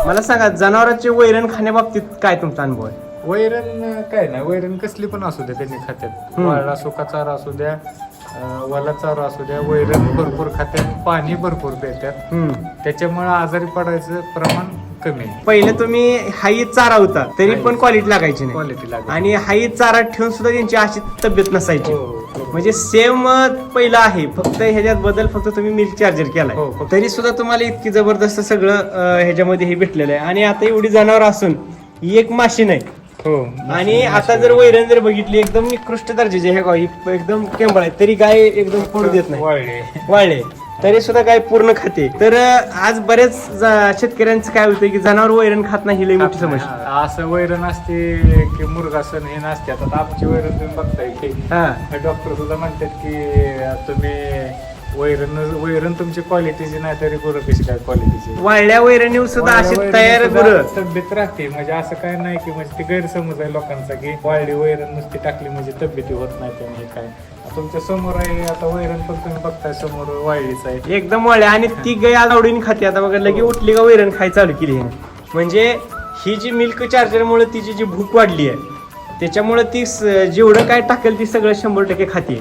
मला सांगा, जनावरांचे वैरण खाण्याबाबतीत काय तुमचा अनुभव आहे? वैरण काय नाही, वैरण कसली पण असू द्या त्यांनी खात्यात. वाळला सुका चारा असू द्या, वाला चारा असू द्या, वैरण भरपूर खात्यात, पाणी भरपूर देतात. त्याच्यामुळे आजारी पडायचं प्रमाण कमी आहे. पहिले तुम्ही हाही चारा होता तरी पण क्वालिटी लागायची नाही, क्वालिटी लागते. आणि हाही चारा ठेवून सुद्धा त्यांची अशी तब्येत नसायची. हो. म्हणजे सेम पहिलं आहे, फक्त ह्याच्यात बदल फक्त तुम्ही मिल्क चार्जर हो, केलाय, फक्त. तरी सुद्धा तुम्हाला इतकी जबरदस्त सगळं ह्याच्यामध्ये हे भेटलेलं आहे. आणि आता एवढी जनावर असून एक माशी आहे. हो. आणि आता जर वैरण जर बघितली एकदम निकृष्ट दर्जाचे हे गाव एकदम केंबळ आहे, तरी गाय एकदम पडू देत नाही. वाळले तरी सुद्धा गाय पूर्ण खाते. तर आज बरेच शेतकऱ्यांचं काय होतं की जनावर वैरण खात नाही, ही लई मोठी समस्या. असं वैरण असते की मुर्गासन हे नसते. आता आमची वैरण तुम्ही बघताय की डॉक्टर सुद्धा म्हणतात की तुम्ही वैरण तुमची क्वालिटीची नाही तरी गुरं कशी काय क्वालिटीची. वाळल्या वैरणीवर सुद्धा अशी तयार गुरं. तब्येत राहते. म्हणजे असं काय नाही की म्हणजे ते गैरसमज आहे लोकांचा की वाळली वैरण नुसती टाकली म्हणजे तब्येती होत नाही त्याने काय. तुमच्या समोर आहे आता वैरण पण तुम्ही बघताय समोर वाळलीच आहे एकदम वाळल्या. आणि ती गाय आवडीने खाते. आता बघा लगे उठली का वैरण खाय चालू केली आहे. म्हणजे ही जी मिल्क चार्जरमुळे तिची जी भूक वाढली आहे त्याच्यामुळे ती जेवढं काय टाकेल ती सगळं 100% खाते.